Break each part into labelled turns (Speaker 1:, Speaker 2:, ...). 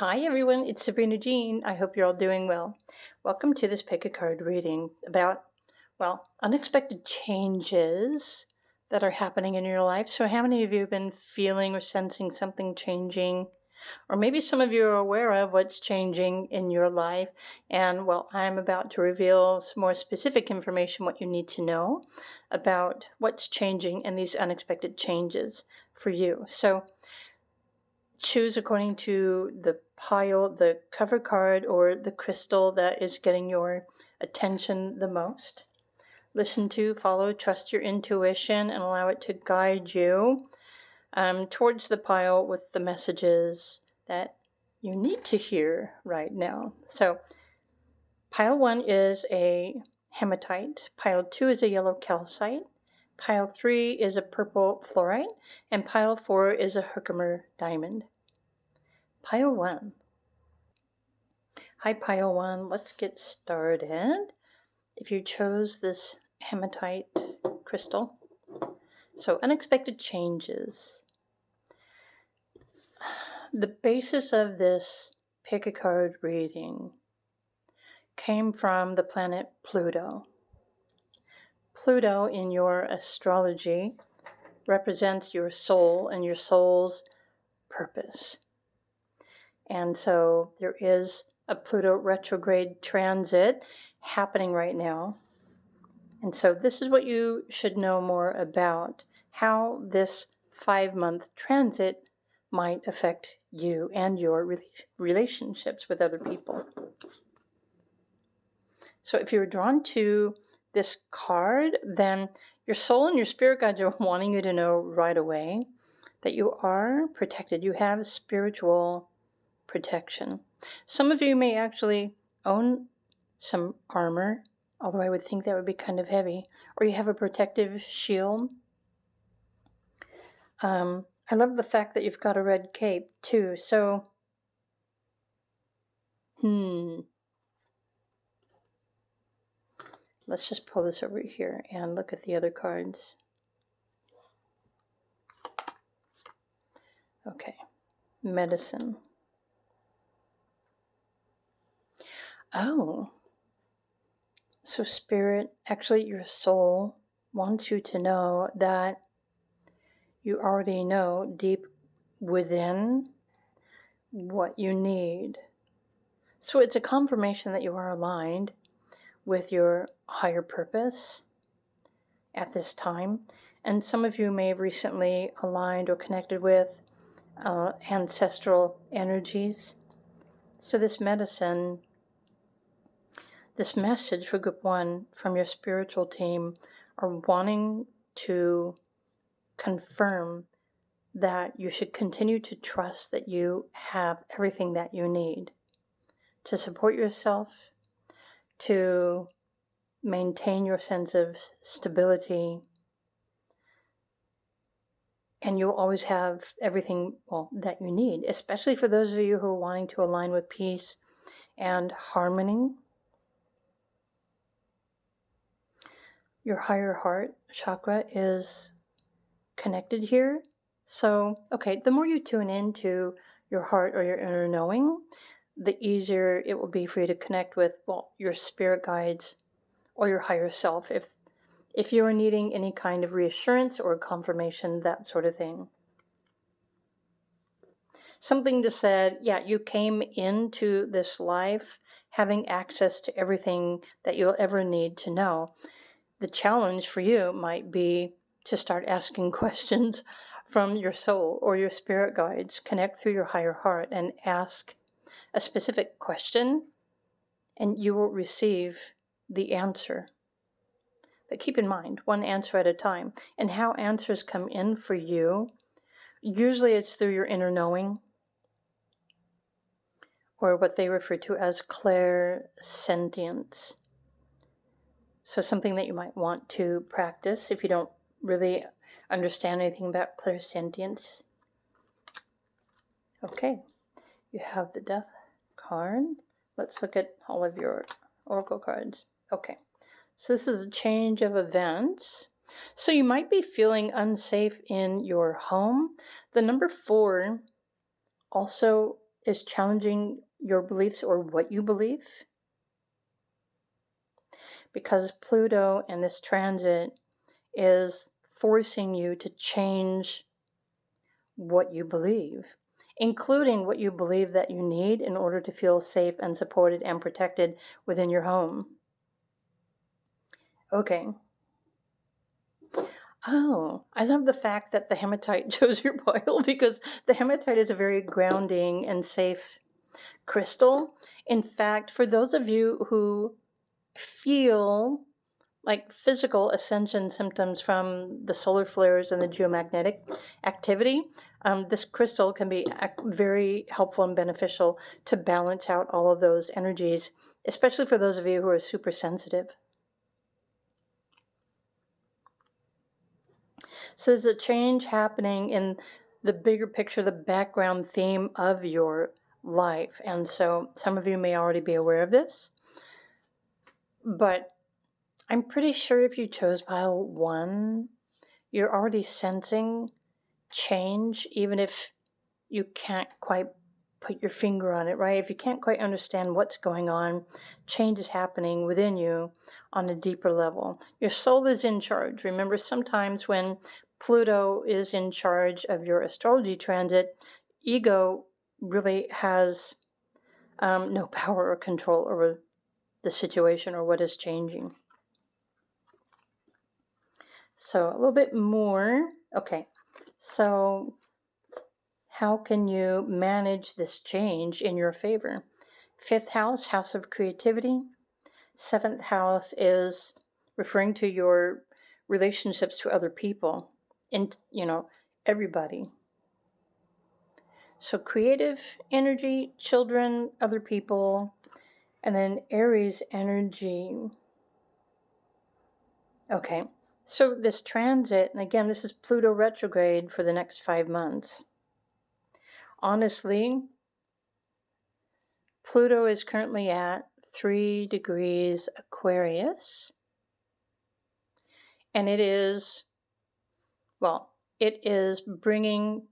Speaker 1: Hi everyone, it's Sabrina Jean. I hope you're all doing well. Welcome to this pick a card reading about, unexpected changes that are happening in your life. So how many of you have been feeling or sensing something changing? Or maybe some of you are aware of what's changing in your life. And I'm about to reveal some more specific information, what you need to know about what's changing and these unexpected changes for you. So choose according to the pile, the cover card, or the crystal that is getting your attention the most. Listen to, follow, trust your intuition, and allow it to guide you towards the pile with the messages that you need to hear right now. So, pile 1 is a hematite, pile 2 is a yellow calcite, pile 3 is a purple fluorite, and pile 4 is a Herkimer diamond. Pile 1. Hi, Pile 1. Let's get started. If you chose this hematite crystal. So, unexpected changes. The basis of this pick a card reading came from the planet Pluto. Pluto, in your astrology, represents your soul and your soul's purpose. And so there is a Pluto retrograde transit happening right now. And so this is what you should know more about, how this 5-month transit might affect you and your relationships with other people. So if you're drawn to this card, then your soul and your spirit guides are wanting you to know right away that you are protected. You have spiritual protection. Some of you may actually own some armor, although I would think that would be kind of heavy, or you have a protective shield. I love the fact that you've got a red cape too, so let's just pull this over here and look at the other cards. Okay, medicine. Oh, so spirit, actually your soul wants you to know that you already know deep within what you need. So it's a confirmation that you are aligned with your higher purpose at this time. And some of you may have recently aligned or connected with ancestral energies. So this medicine, this message for Group 1 from your spiritual team are wanting to confirm that you should continue to trust that you have everything that you need to support yourself, to maintain your sense of stability, and you'll always have everything that you need, especially for those of you who are wanting to align with peace and harmony. Your higher heart chakra is connected here. So, the more you tune into your heart or your inner knowing, the easier it will be for you to connect with, your spirit guides or your higher self if you are needing any kind of reassurance or confirmation, that sort of thing. Something to say, you came into this life having access to everything that you'll ever need to know. The challenge for you might be to start asking questions from your soul or your spirit guides. Connect through your higher heart and ask a specific question, and you will receive the answer. But keep in mind, one answer at a time. And how answers come in for you, usually it's through your inner knowing, or what they refer to as clairsentience. So something that you might want to practice if you don't really understand anything about clairsentience. Okay, you have the Death card. Let's look at all of your oracle cards. Okay, so this is a change of events. So you might be feeling unsafe in your home. The number 4 also is challenging your beliefs or what you believe. Because Pluto and this transit is forcing you to change what you believe, including what you believe that you need in order to feel safe and supported and protected within your home. Okay. Oh, I love the fact that the hematite chose your pile because the hematite is a very grounding and safe crystal. In fact, for those of you who feel like physical ascension symptoms from the solar flares and the geomagnetic activity, this crystal can be very helpful and beneficial to balance out all of those energies, especially for those of you who are super sensitive. So there's a change happening in the bigger picture, the background theme of your life. And so some of you may already be aware of this, but I'm pretty sure if you chose pile 1, you're already sensing change, even if you can't quite put your finger on it, right? If you can't quite understand what's going on, change is happening within you on a deeper level. Your soul is in charge. Remember, sometimes when Pluto is in charge of your astrology transit, ego really has no power or control over the situation or what is changing. So a little bit more. Okay, so how can you manage this change in your favor? 5th house, house of creativity. 7th house is referring to your relationships to other people, and everybody. So creative energy, children, other people, and then Aries energy. Okay, so this transit, and again, this is Pluto retrograde for the next 5 months. Honestly, Pluto is currently at 3 degrees Aquarius, and it is bringing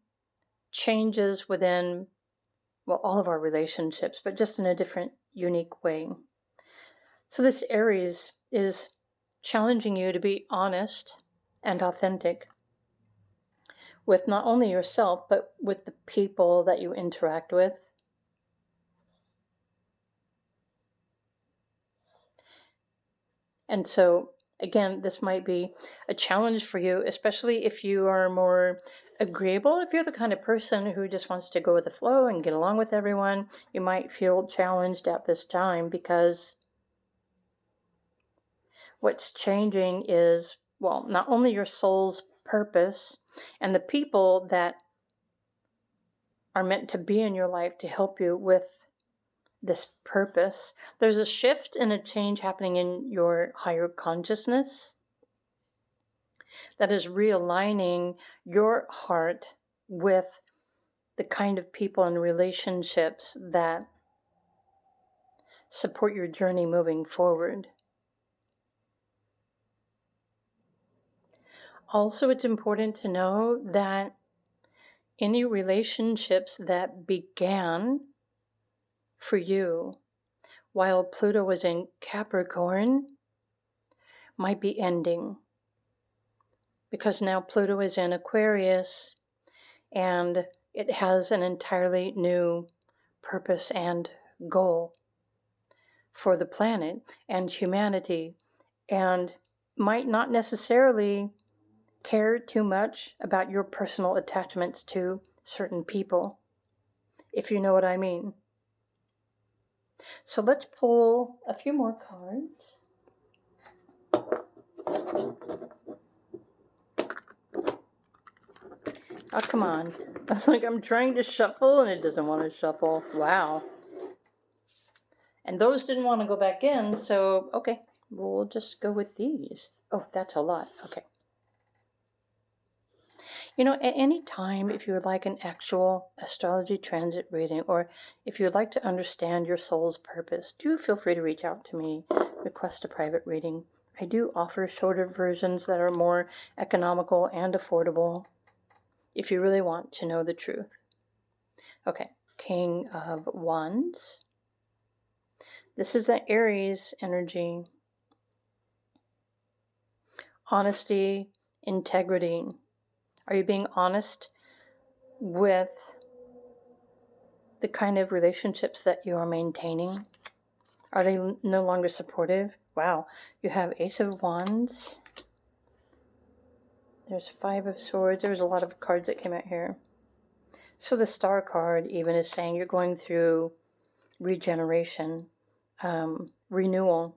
Speaker 1: changes within, all of our relationships, but just in a different, unique way. So this Aries is challenging you to be honest and authentic with not only yourself, but with the people that you interact with. And so, again, this might be a challenge for you, especially if you are more agreeable. If you're the kind of person who just wants to go with the flow and get along with everyone, you might feel challenged at this time because what's changing is, not only your soul's purpose and the people that are meant to be in your life to help you with this purpose. There's a shift and a change happening in your higher consciousness that is realigning your heart with the kind of people and relationships that support your journey moving forward. Also, it's important to know that any relationships that began for you while Pluto was in Capricorn might be ending, because now Pluto is in Aquarius and it has an entirely new purpose and goal for the planet and humanity, and might not necessarily care too much about your personal attachments to certain people, if you know what I mean. So let's pull a few more cards. Oh, come on. That's like I'm trying to shuffle and it doesn't want to shuffle. Wow. And those didn't want to go back in, so okay, we'll just go with these. Oh, that's a lot. Okay. At any time, if you would like an actual astrology transit reading, or if you would like to understand your soul's purpose, do feel free to reach out to me, request a private reading. I do offer shorter versions that are more economical and affordable if you really want to know the truth. Okay, King of Wands. This is the Aries energy. Honesty, integrity. Are you being honest with the kind of relationships that you are maintaining? Are they no longer supportive? Wow, you have Ace of Wands. There's Five of Swords. There's a lot of cards that came out here. So the Star card even is saying you're going through regeneration, renewal.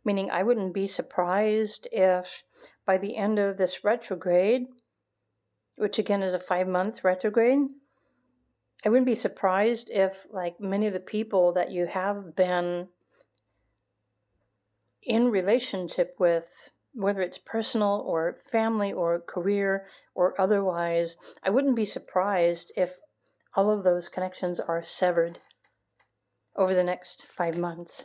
Speaker 1: Meaning I wouldn't be surprised if by the end of this retrograde, which again is a 5-month retrograde, I wouldn't be surprised if, like, many of the people that you have been in relationship with, whether it's personal or family or career or otherwise, I wouldn't be surprised if all of those connections are severed over the next 5 months,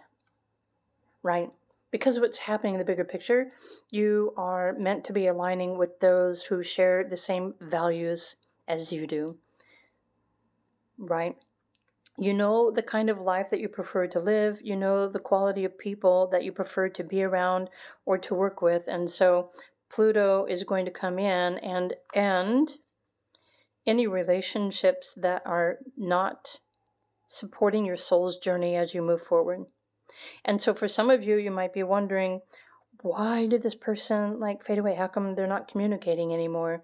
Speaker 1: right? Because of what's happening in the bigger picture, you are meant to be aligning with those who share the same values as you do, right? You know the kind of life that you prefer to live. You know the quality of people that you prefer to be around or to work with. And so Pluto is going to come in and end any relationships that are not supporting your soul's journey as you move forward. And so for some of you, you might be wondering, why did this person fade away? How come they're not communicating anymore?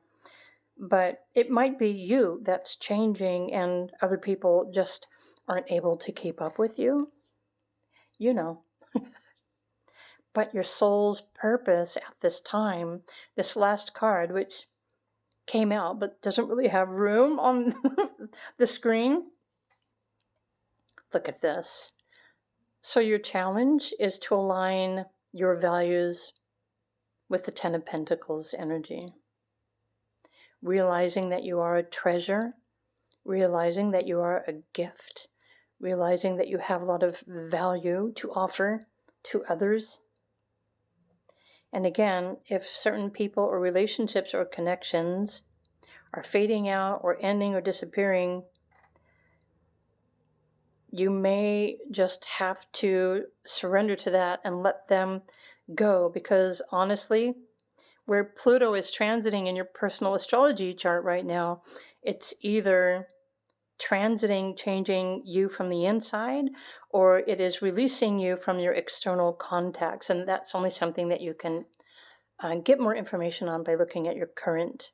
Speaker 1: But it might be you that's changing and other people just aren't able to keep up with you. You know. But your soul's purpose at this time, this last card, which came out but doesn't really have room on the screen. Look at this. So your challenge is to align your values with the Ten of Pentacles energy. Realizing that you are a treasure, realizing that you are a gift, realizing that you have a lot of value to offer to others. And again, if certain people or relationships or connections are fading out or ending or disappearing, you may just have to surrender to that and let them go, because honestly, where Pluto is transiting in your personal astrology chart right now, it's either transiting, changing you from the inside, or it is releasing you from your external contacts. And that's only something that you can get more information on by looking at your current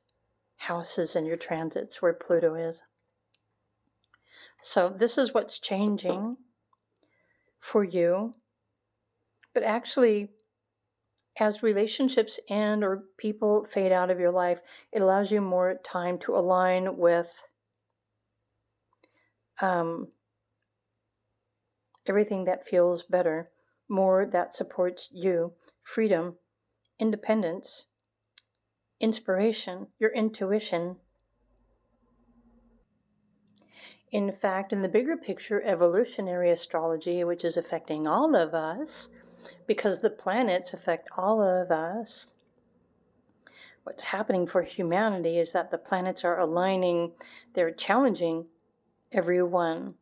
Speaker 1: houses and your transits where Pluto is. So this is what's changing for you. But actually, as relationships end or people fade out of your life, it allows you more time to align with everything that feels better, more that supports you, freedom, independence, inspiration, your intuition. In fact, in the bigger picture, evolutionary astrology, which is affecting all of us, because the planets affect all of us, what's happening for humanity is that the planets are aligning, they're challenging everyone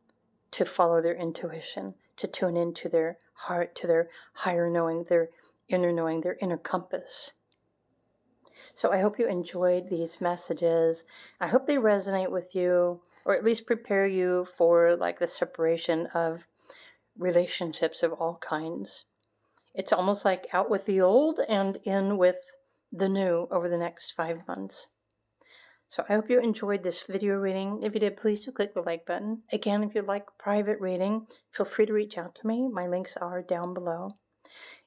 Speaker 1: to follow their intuition, to tune into their heart, to their higher knowing, their inner compass. So I hope you enjoyed these messages. I hope they resonate with you, or at least prepare you for the separation of relationships of all kinds. It's almost like out with the old and in with the new over the next 5 months. So I hope you enjoyed this video reading. If you did, please do click the like button. Again, if you'd like private reading, feel free to reach out to me. My links are down below.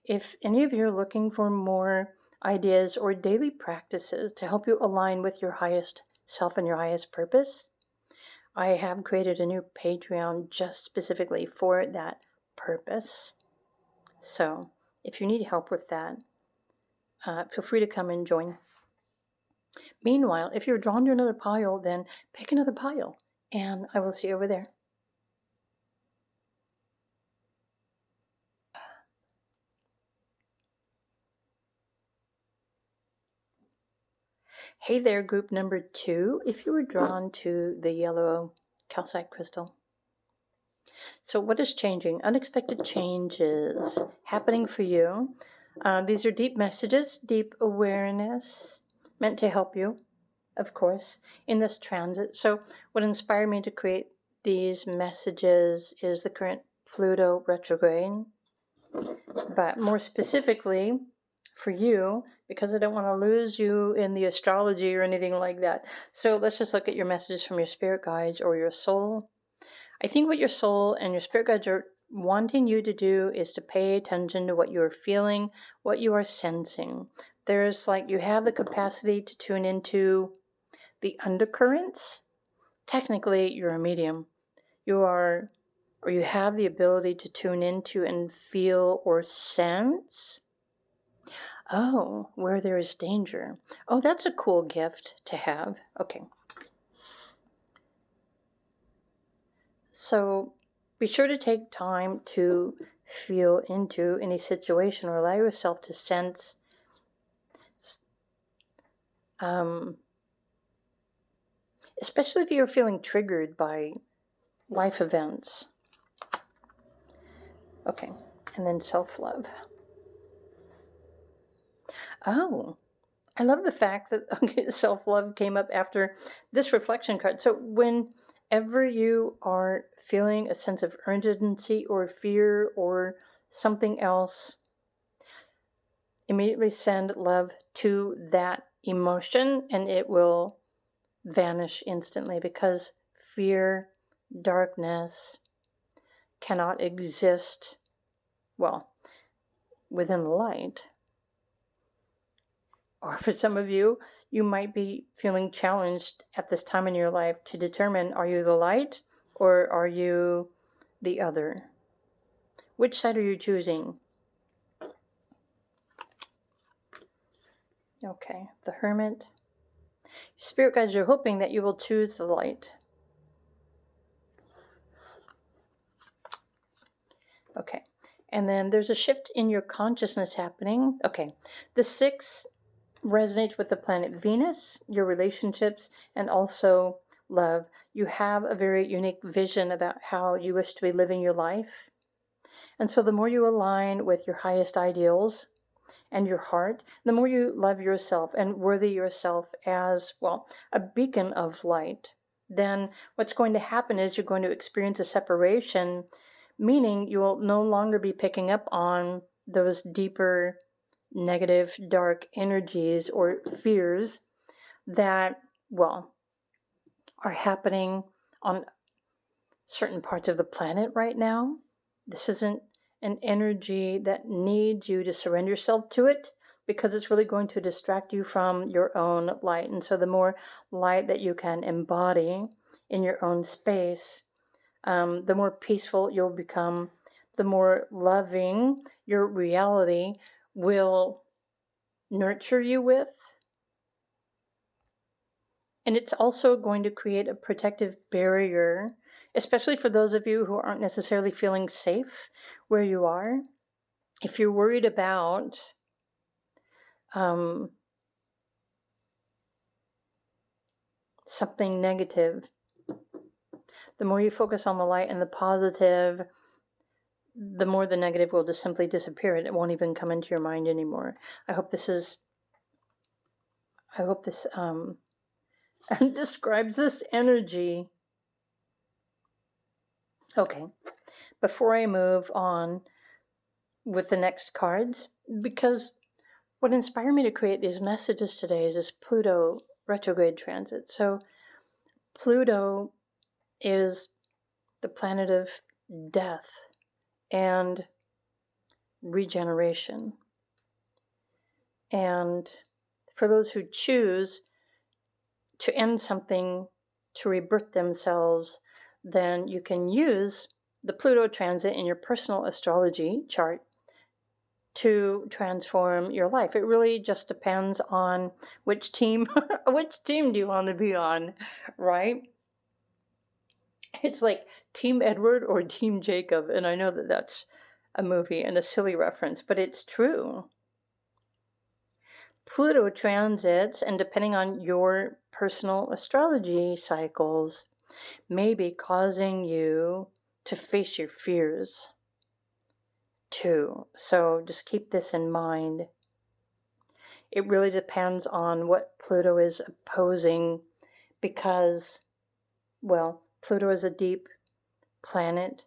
Speaker 1: If any of you are looking for more ideas or daily practices to help you align with your highest self and your highest purpose, I have created a new Patreon just specifically for that purpose. So if you need help with that, feel free to come and join. Meanwhile, if you're drawn to another pile, then pick another pile, and I will see you over there. Hey there, group number 2. If you were drawn to the yellow calcite crystal. So what is changing? Unexpected changes happening for you. These are deep messages, deep awareness, meant to help you, of course, in this transit. So what inspired me to create these messages is the current Pluto retrograde. But more specifically, for you, because I don't want to lose you in the astrology or anything like that. So let's just look at your messages from your spirit guides or your soul. I think what your soul and your spirit guides are wanting you to do is to pay attention to what you are feeling, what you are sensing. There's like you have the capacity to tune into the undercurrents. Technically, you're a medium. You are, or you have the ability to tune into and feel or sense. Oh, where there is danger. Oh, that's a cool gift to have. Okay. So be sure to take time to feel into any situation or allow yourself to sense especially if you're feeling triggered by life events. Okay, and then self-love. Oh, I love the fact that self-love came up after this reflection card. So whenever you are feeling a sense of urgency or fear or something else, immediately send love to that emotion and it will vanish instantly, because fear, darkness cannot exist, well, within the light. Or for some of you, you might be feeling challenged at this time in your life to determine, are you the light or are you the other? Which side are you choosing? Okay, the Hermit. Spirit guides are hoping that you will choose the light. Okay, and then there's a shift in your consciousness happening. Okay, the 6 resonates with the planet Venus, your relationships, and also love. You have a very unique vision about how you wish to be living your life. And so the more you align with your highest ideals and your heart, the more you love yourself and worthy yourself as, well, a beacon of light, then what's going to happen is you're going to experience a separation, meaning you will no longer be picking up on those deeper negative, dark energies or fears that, well, are happening on certain parts of the planet right now. This isn't an energy that needs you to surrender yourself to it, because it's really going to distract you from your own light. And so the more light that you can embody in your own space, the more peaceful you'll become, the more loving your reality will nurture you with. And it's also going to create a protective barrier, especially for those of you who aren't necessarily feeling safe where you are. If you're worried about something negative, the more you focus on the light and the positive, the more the negative will just simply disappear and it won't even come into your mind anymore. I hope this describes this energy. Okay, before I move on with the next cards, because what inspired me to create these messages today is this Pluto retrograde transit. So Pluto is the planet of death and regeneration. And for those who choose to end something to rebirth themselves, then you can use the Pluto transit in your personal astrology chart to transform your life. It really just depends on which team do you want to be on, right? It's like Team Edward or Team Jacob, and I know that that's a movie and a silly reference, but it's true. Pluto transits, and depending on your personal astrology cycles, maybe causing you to face your fears too. So just keep this in mind. It really depends on what Pluto is opposing because, well, Pluto is a deep planet.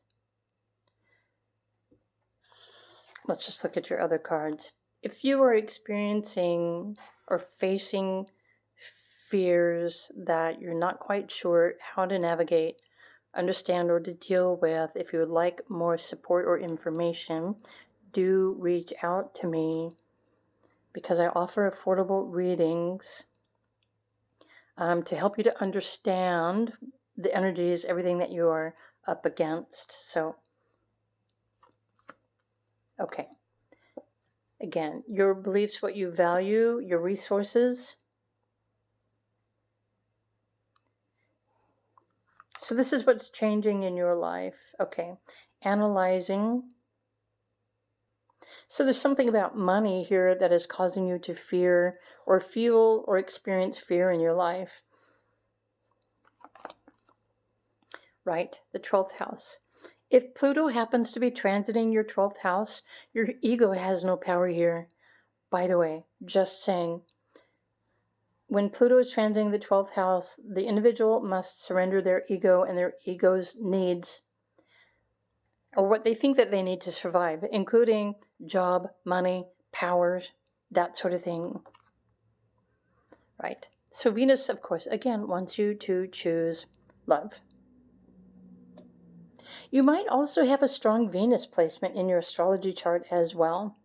Speaker 1: Let's just look at your other cards. If you are experiencing or facing fears that you're not quite sure how to navigate, understand, or to deal with, if you would like more support or information, do reach out to me because I offer affordable readings to help you to understand the energies, everything that you are up against. So, okay. Again, your beliefs, what you value, your resources. So this is what's changing in your life. Okay. Analyzing. So there's something about money here that is causing you to fear or feel or experience fear in your life. Right? The 12th house. If Pluto happens to be transiting your 12th house, your ego has no power here. By the way, just saying, when Pluto is transiting the 12th house, the individual must surrender their ego and their ego's needs, or what they think that they need to survive, including job, money, power, that sort of thing. Right? So Venus, of course, again, wants you to choose love. You might also have a strong Venus placement in your astrology chart as well.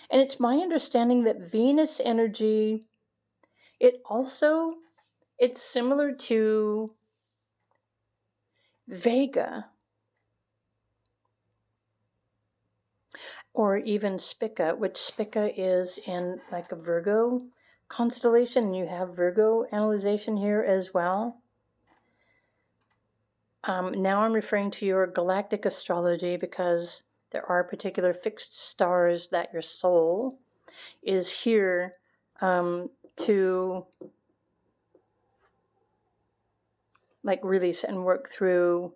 Speaker 1: And it's my understanding that Venus energy, it's similar to Vega or even Spica, which Spica is in like a Virgo constellation. You have Virgo analyzation here as well. Now I'm referring to your galactic astrology because there are particular fixed stars that your soul is here to like release and work through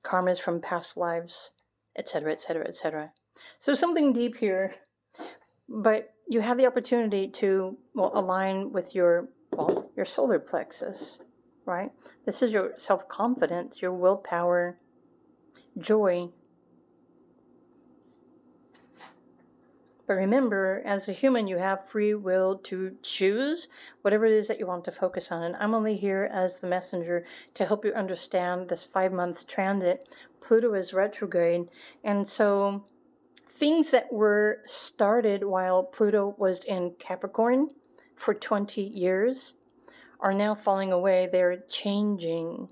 Speaker 1: karmas from past lives, etc., etc., etc. So something deep here, but you have the opportunity to align with your solar plexus, right? This is your self-confidence, your willpower, joy. But remember, as a human, you have free will to choose whatever it is that you want to focus on. And I'm only here as the messenger to help you understand this 5-month transit. Pluto is retrograde. And so things that were started while Pluto was in Capricorn for 20 years are now falling away. They're changing.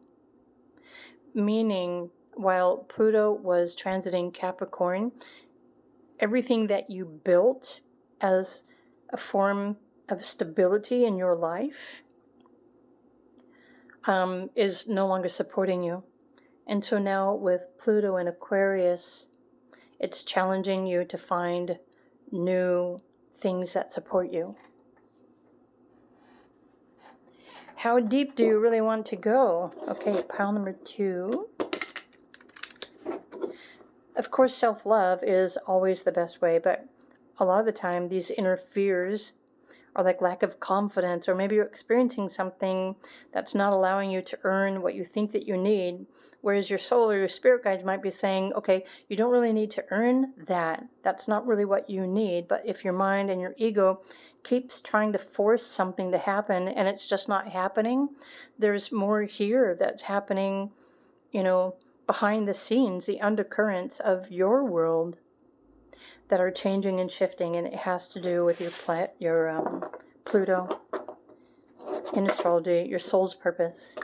Speaker 1: Meaning, while Pluto was transiting Capricorn, everything that you built as a form of stability in your life is no longer supporting you. And so now with Pluto in Aquarius, it's challenging you to find new things that support you. How deep do you really want to go? Okay, pile number 2. Of course, self-love is always the best way, but a lot of the time these inner fears are like lack of confidence, or maybe you're experiencing something that's not allowing you to earn what you think that you need, whereas your soul or your spirit guides might be saying, okay, you don't really need to earn that. That's not really what you need. But if your mind and your ego keeps trying to force something to happen and it's just not happening, there's more here that's happening, behind the scenes, the undercurrents of your world that are changing and shifting, and it has to do with your Pluto in astrology, your soul's purpose.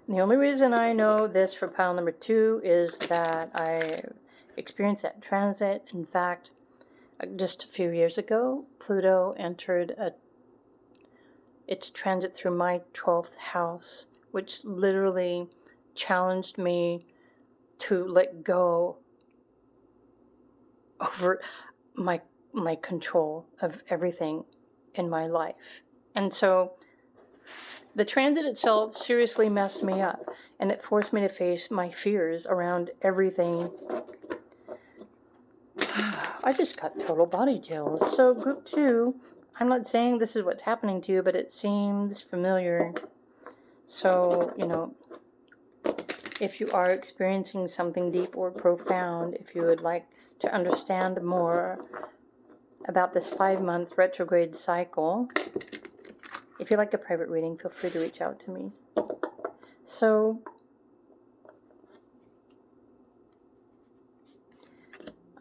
Speaker 1: And the only reason I know this for pile number 2 is that I experienced that transit. In fact, just a few years ago, Pluto entered its transit through my 12th house, which literally challenged me to let go over my control of everything. in my life. And so the transit itself seriously messed me up, and it forced me to face my fears around everything. I just got total body chills. So group 2, I'm not saying this is what's happening to you, but it seems familiar. So, if you are experiencing something deep or profound, if you would like to understand more about this 5-month retrograde cycle, if you'd like a private reading, feel free to reach out to me. So,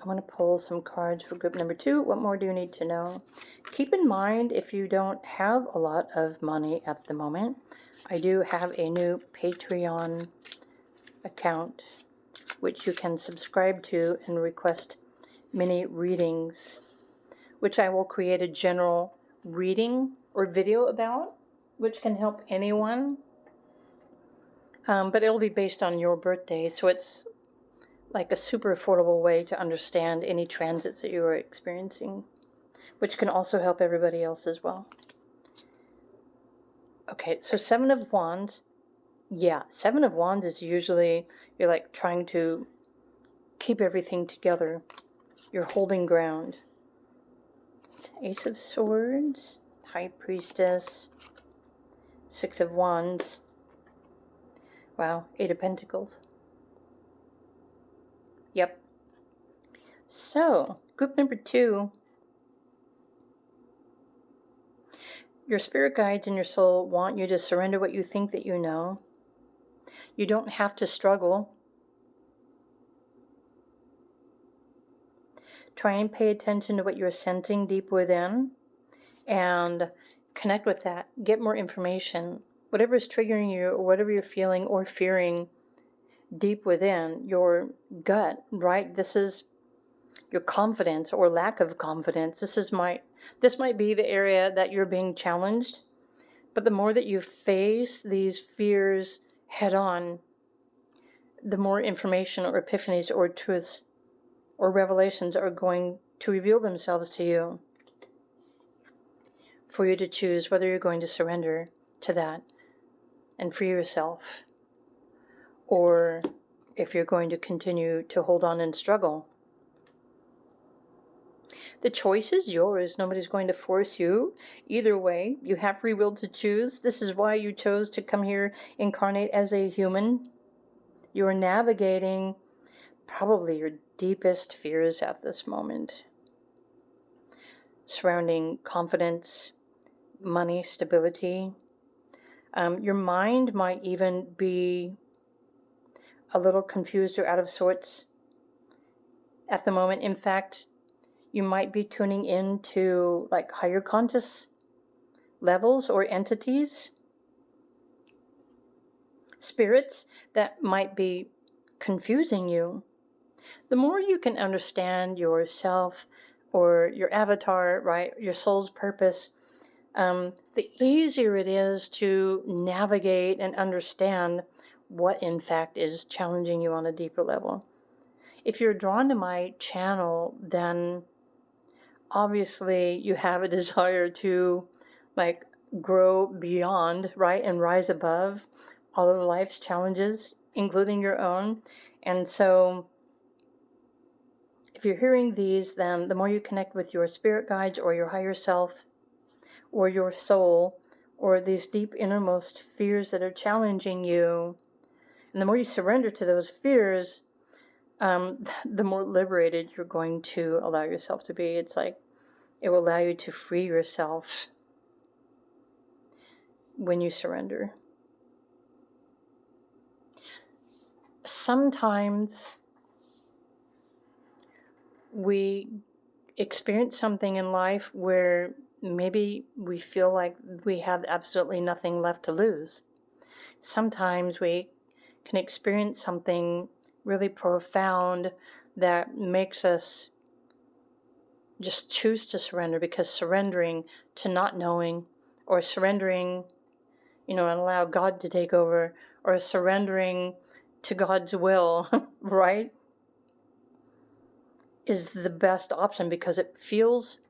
Speaker 1: I want to pull some cards for group number 2. What more do you need to know? Keep in mind, if you don't have a lot of money at the moment, I do have a new Patreon account which you can subscribe to and request mini readings, which I will create a general reading or video about, which can help anyone. But it'll be based on your birthday, so it's like a super affordable way to understand any transits that you are experiencing, which can also help everybody else as well. Okay, so 7 of Wands. Yeah, 7 of Wands is usually you're like trying to keep everything together. You're holding ground. Ace of Swords, High Priestess, 6 of Wands. Wow, 8 of Pentacles. Yep. So, group number 2. Your spirit guides and your soul want you to surrender what you think that you know. You don't have to struggle. Try and pay attention to what you're sensing deep within and connect with that. Get more information. Whatever is triggering you or whatever you're feeling or fearing deep within, your gut, right? This is your confidence or lack of confidence. This might be the area that you're being challenged. But the more that you face these fears head on, the more information or epiphanies or truths or revelations are going to reveal themselves to you for you to choose whether you're going to surrender to that and free yourself, or if you're going to continue to hold on and struggle. The choice is yours. Nobody's going to force you. Either way, you have free will to choose. This is why you chose to come here, incarnate as a human. You are navigating probably your deepest fears at this moment, surrounding confidence, money, stability. Your mind might even be a little confused or out of sorts at the moment. In fact, you might be tuning into like higher conscious levels or entities, spirits that might be confusing you. The more you can understand yourself or your avatar, right, your soul's purpose, the easier it is to navigate and understand what in fact is challenging you on a deeper level. If you're drawn to my channel, then obviously you have a desire to like grow beyond, right, and rise above all of life's challenges, including your own. And so if you're hearing these, then the more you connect with your spirit guides or your higher self or your soul or these deep innermost fears that are challenging you, and the more you surrender to those fears, the more liberated you're going to allow yourself to be. It's like it will allow you to free yourself when you surrender. Sometimes we experience something in life where maybe we feel like we have absolutely nothing left to lose. Sometimes we can experience something really profound that makes us just choose to surrender, because surrendering to not knowing, or surrendering, and allow God to take over, or surrendering to God's will, right, is the best option because it feels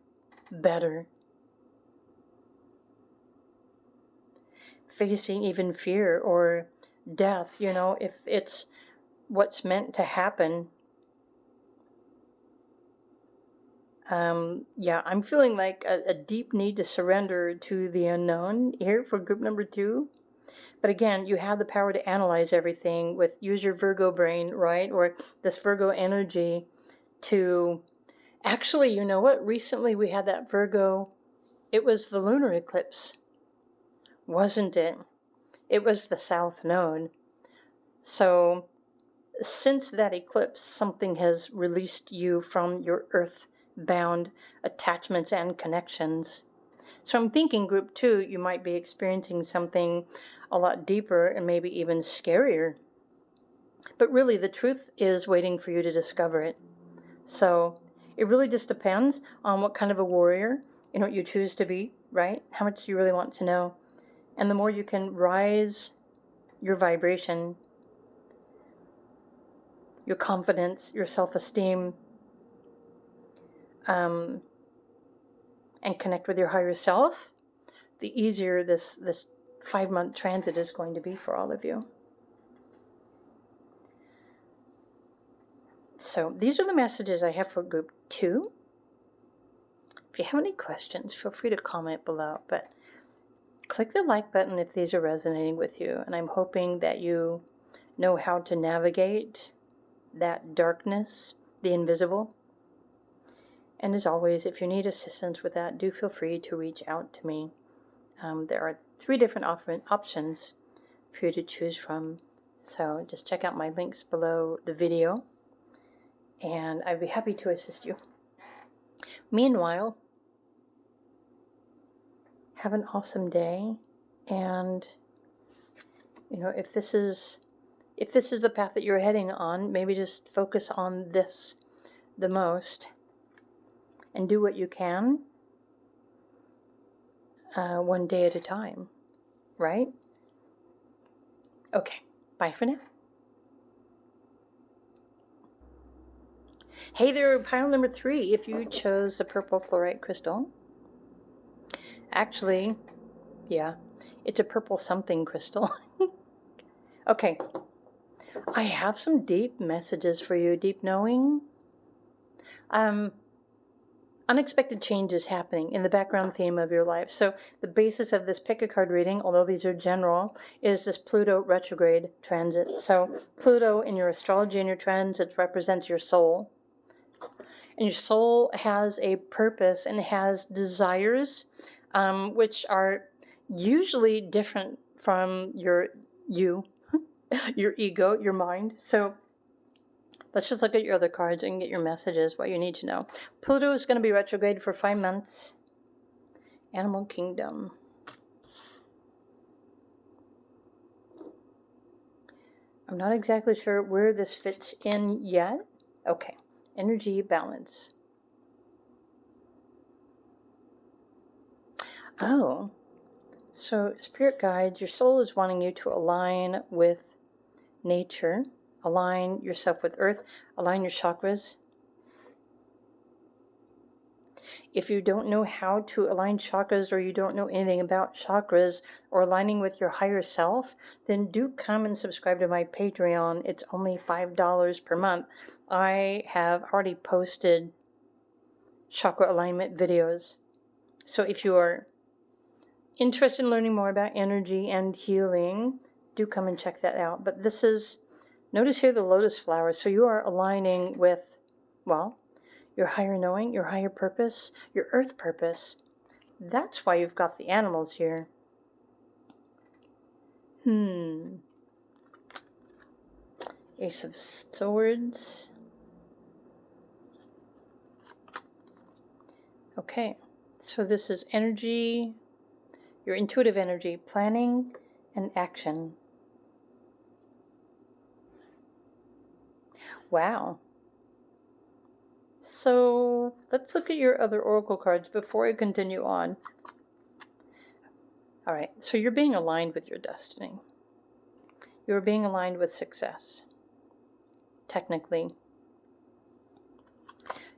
Speaker 1: better. facing even fear or death, you know, if it's what's meant to happen. Yeah, I'm feeling like a deep need to surrender to the unknown here for group number 2. But again, you have the power to analyze everything with, use your Virgo brain, right? Or this Virgo energy to actually, you know what? Recently we had that Virgo, it was the lunar eclipse, wasn't it? It was the South Node. So since that eclipse, something has released you from your earth-bound attachments and connections. So I'm thinking group 2, you might be experiencing something a lot deeper and maybe even scarier. But really, the truth is waiting for you to discover it. So it really just depends on what kind of a warrior, you know, you choose to be, right? How much you really want to know. And the more you can rise your vibration, your confidence, your self-esteem, and connect with your higher self, the easier this 5-month transit is going to be for all of you. So these are the messages I have for group 2. If you have any questions, feel free to comment below, but click the like button if these are resonating with you. And I'm hoping that you know how to navigate that darkness, the invisible. And as always, if you need assistance with that, do feel free to reach out to me. There are 3 different options for you to choose from. So just check out my links below the video, and I'd be happy to assist you. Meanwhile, have an awesome day, and you know, if this is the path that you're heading on, maybe just focus on this the most and do what you can, one day at a time, right? Okay, bye for now. Hey there, pile number 3, if you chose the purple fluorite crystal. Actually, yeah, it's a purple something crystal. Okay, I have some deep messages for you, deep knowing. Unexpected changes happening in the background theme of your life. So the basis of this pick a card reading, although these are general, is this Pluto retrograde transit. So Pluto in your astrology and your transits represents your soul. And your soul has a purpose and has desires, which are usually different from your ego, your mind. So let's just look at your other cards and get your messages, what you need to know. Pluto is going to be retrograde for 5 months. Animal Kingdom. I'm not exactly sure where this fits in yet. Okay. Energy balance. Oh. So, spirit guides, your soul is wanting you to align with nature, align yourself with earth, align your chakras. If you don't know how to align chakras, or you don't know anything about chakras or aligning with your higher self, then do come and subscribe to my Patreon. It's only $5 per month. I have already posted chakra alignment videos. So if you are interested in learning more about energy and healing, do come and check that out. But this is, notice here the lotus flower. So you are aligning with, well, your higher knowing, your higher purpose, your earth purpose. That's why you've got the animals here. Ace of Swords. Okay, so this is energy, your intuitive energy, planning and action. Wow. So let's look at your other oracle cards before I continue on. All right, so you're being aligned with your destiny. You're being aligned with success, technically.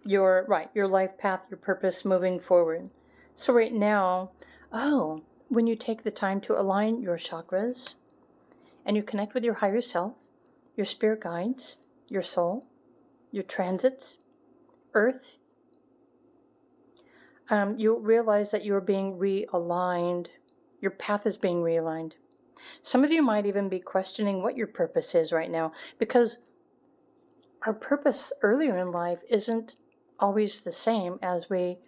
Speaker 1: Your life path, your purpose moving forward. So right now, oh, when you take the time to align your chakras and you connect with your higher self, your spirit guides, your soul, your transits, Earth, you'll realize that you're being realigned. Your path is being realigned. Some of you might even be questioning what your purpose is right now, because our purpose earlier in life isn't always the same as we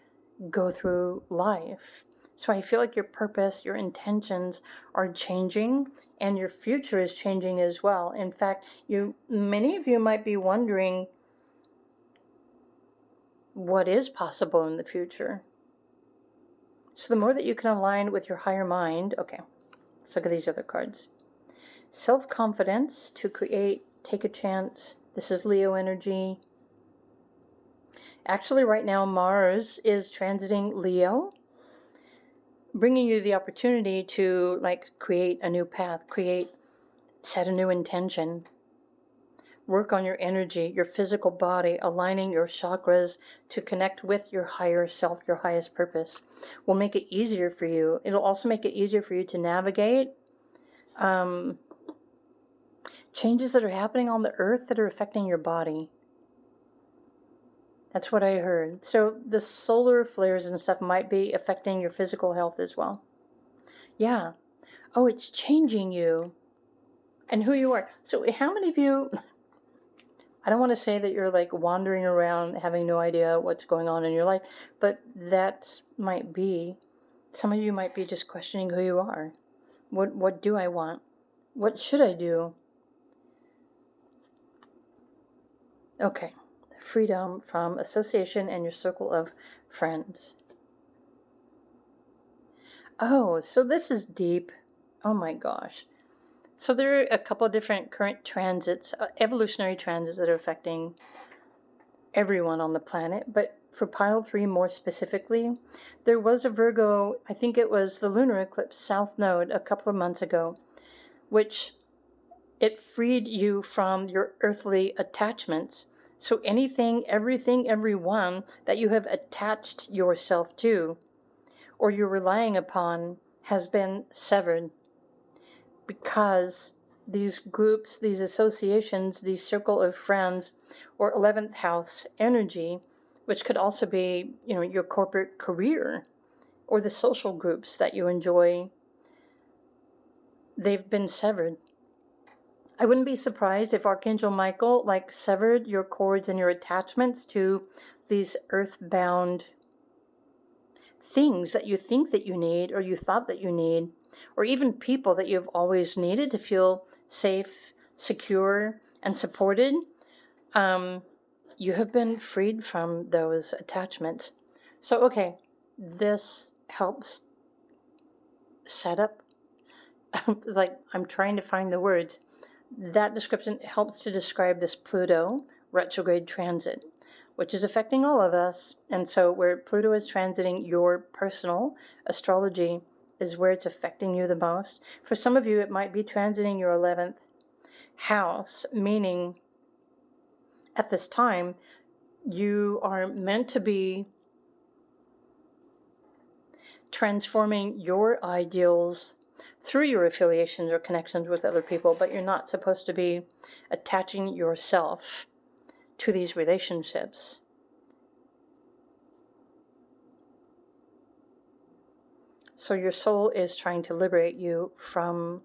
Speaker 1: go through life. So I feel like your purpose, your intentions are changing, and your future is changing as well. In fact, many of you might be wondering what is possible in the future. So the more that you can align with your higher mind, okay, let's look at these other cards. Self-confidence to create, take a chance. This is Leo energy. Actually, right now, Mars is transiting Leo, bringing you the opportunity to create a new path, set a new intention, work on your energy, your physical body, aligning your chakras to connect with your higher self, your highest purpose. Will make it easier for you. It'll also make it easier for you to navigate changes that are happening on the earth that are affecting your body. That's what I heard. So the solar flares and stuff might be affecting your physical health as well. Yeah. Oh, it's changing you and who you are. So how many of you, I don't want to say that you're wandering around having no idea what's going on in your life, but that might be, some of you might be just questioning who you are. What do I want? What should I do? Okay. Freedom from association and your circle of friends. Oh, so this is deep. Oh my gosh. So there are a couple of different current transits, evolutionary transits that are affecting everyone on the planet. But for pile 3 more specifically, there was a Virgo, I think it was the lunar eclipse south node a couple of months ago, which it freed you from your earthly attachments. So anything, everything, everyone that you have attached yourself to or you're relying upon has been severed, because these groups, these associations, these circle of friends, or 11th house energy, which could also be, your corporate career or the social groups that you enjoy, they've been severed. I wouldn't be surprised if Archangel Michael severed your cords and your attachments to these earthbound things that you think that you need, or you thought that you need, or even people that you've always needed to feel safe, secure, and supported. You have been freed from those attachments. So, okay, this helps set up. It's I'm trying to find the words. That description helps to describe this Pluto retrograde transit, which is affecting all of us. And so where Pluto is transiting your personal astrology is where it's affecting you the most. For some of you, it might be transiting your 11th house, meaning at this time, you are meant to be transforming your ideals through your affiliations or connections with other people, but you're not supposed to be attaching yourself to these relationships. So your soul is trying to liberate you from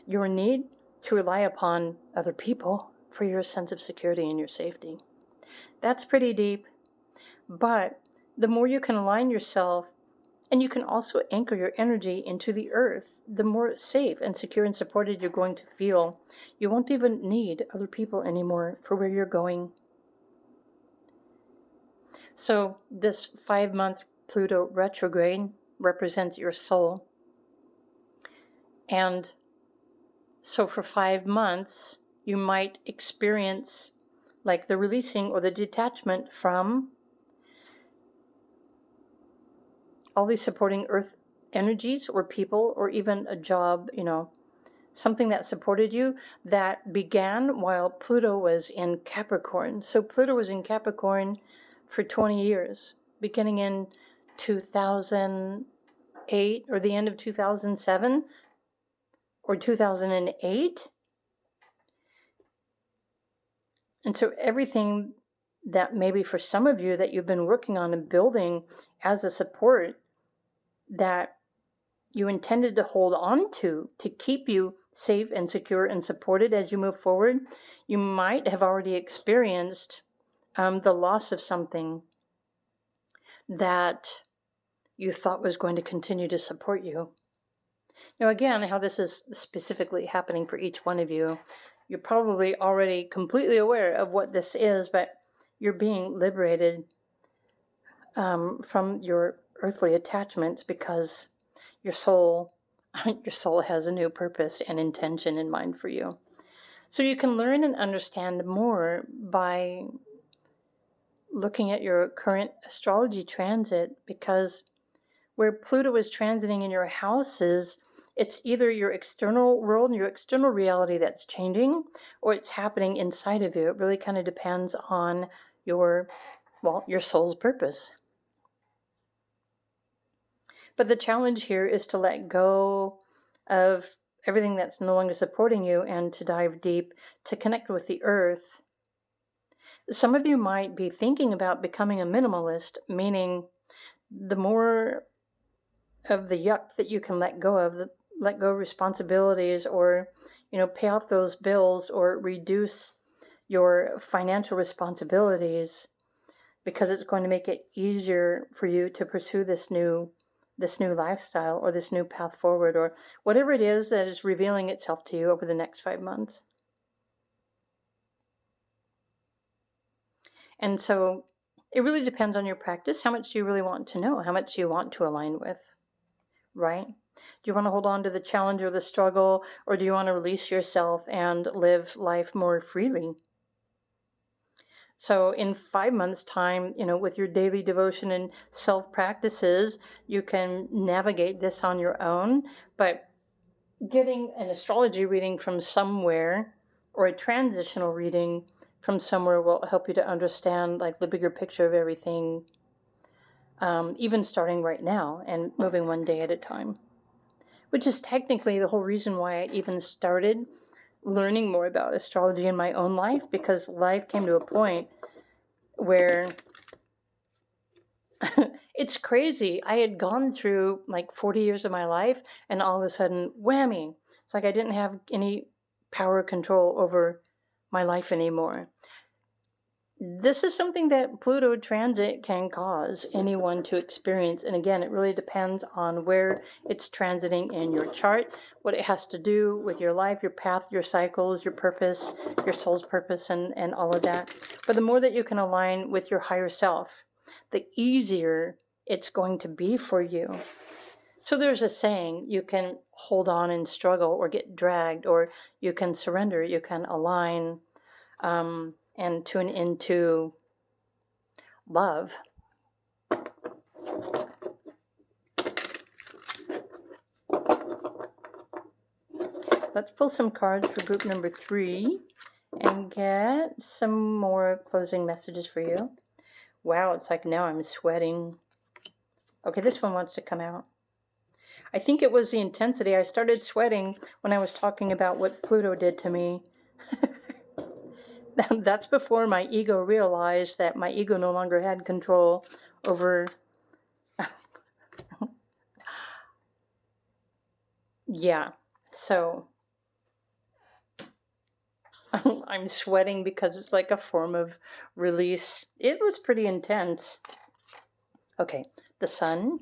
Speaker 1: your need to rely upon other people for your sense of security and your safety. That's pretty deep, but the more you can align yourself, and you can also anchor your energy into the earth, the more safe and secure and supported you're going to feel. You won't even need other people anymore for where you're going. So this 5-month Pluto retrograde represents your soul. And so for 5 months, you might experience the releasing or the detachment from all these supporting earth energies or people, or even a job, something that supported you that began while Pluto was in Capricorn. So Pluto was in Capricorn for 20 years, beginning in 2008, 2008 or the end of 2007 or 2008. And so everything that maybe for some of you that you've been working on and building as a support that you intended to hold on to keep you safe and secure and supported as you move forward, you might have already experienced the loss of something that you thought was going to continue to support you. Now, again, how this is specifically happening for each one of you, you're probably already completely aware of what this is, but you're being liberated from your earthly attachments because your soul has a new purpose and intention in mind for you. So you can learn and understand more by looking at your current astrology transit, because where Pluto is transiting in your houses, it's either your external world and your external reality that's changing, or it's happening inside of you. It really kind of depends on your soul's purpose. But the challenge here is to let go of everything that's no longer supporting you and to dive deep, to connect with the earth. Some of you might be thinking about becoming a minimalist, meaning the more of the yuck that you can let go of responsibilities, or pay off those bills or reduce your financial responsibilities, because it's going to make it easier for you to pursue this new lifestyle or this new path forward, or whatever it is that is revealing itself to you over the next 5 months. And so it really depends on your practice. How much do you really want to know? How much do you want to align with? Right? Do you want to hold on to the challenge or the struggle, or do you want to release yourself and live life more freely? So in 5 months' time, with your daily devotion and self-practices, you can navigate this on your own. But getting an astrology reading from somewhere or a transitional reading from somewhere will help you to understand the bigger picture of everything, even starting right now and moving one day at a time. Which is technically the whole reason why I even started learning more about astrology in my own life, because life came to a point where it's crazy. I had gone through 40 years of my life, and all of a sudden, whammy, it's like I didn't have any power control over my life anymore. This is something that Pluto transit can cause anyone to experience. And again, it really depends on where it's transiting in your chart, what it has to do with your life, your path, your cycles, your purpose, your soul's purpose, and all of that. But the more that you can align with your higher self, the easier it's going to be for you. So there's a saying, you can hold on and struggle or get dragged, or you can surrender, you can align, and tune into love. Let's pull some cards for group number 3 and get some more closing messages for you. Wow, it's like now I'm sweating. Okay, this one wants to come out. I think it was the intensity. I started sweating when I was talking about what Pluto did to me. That's before my ego realized that my ego no longer had control over... Yeah, so I'm sweating because it's like a form of release. It was pretty intense. Okay, the sun.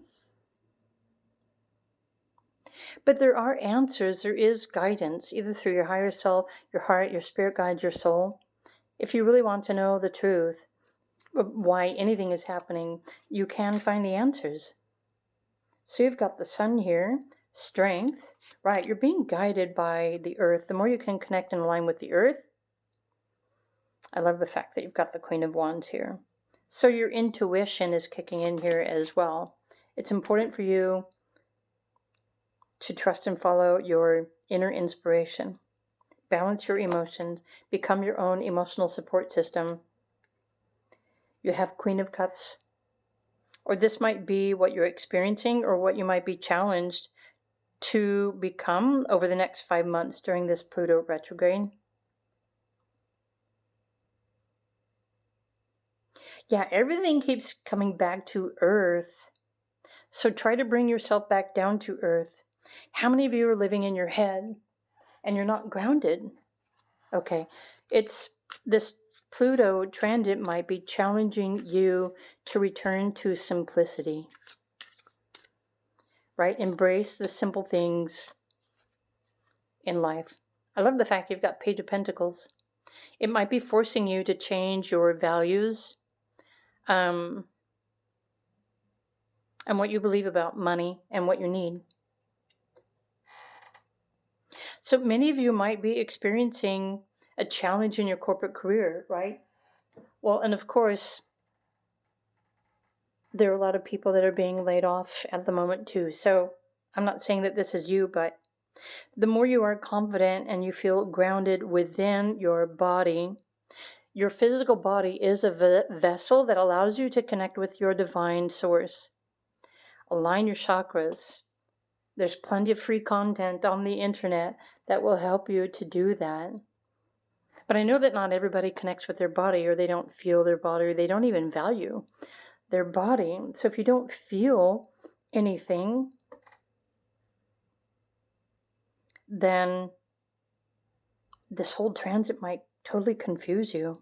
Speaker 1: But there are answers. There is guidance, either through your higher self, your heart, your spirit guides, your soul. If you really want to know the truth of why anything is happening, you can find the answers. So you've got the sun here, strength, right? You're being guided by the earth. The more you can connect and align with the earth. I love the fact that you've got the Queen of Wands here. So your intuition is kicking in here as well. It's important for you to trust and follow your inner inspiration. Balance your emotions. Become your own emotional support system. You have Queen of Cups, Or this might be what you're experiencing or what you might be challenged to become over the next 5 months during this Pluto retrograde. Yeah, everything keeps coming back to Earth. So try to bring yourself back down to Earth. How many of you are living in your head and you're not grounded? Okay, it's this Pluto transit might be challenging you to return to simplicity, right? Embrace the simple things in life. I love the fact you've got Page of Pentacles. It might be forcing you to change your values and what you believe about money and what you need. So many of you might be experiencing a challenge in your corporate career, right? Well, and of course, there are a lot of people that are being laid off at the moment too. So I'm not saying that this is you, but the more you are confident and you feel grounded within your body, your physical body is a vessel that allows you to connect with your divine source. Align your chakras. There's plenty of free content on the internet that will help you to do that. But I know that not everybody connects with their body, or they don't feel their body, or they don't even value their body. So if you don't feel anything, then this whole transit might totally confuse you.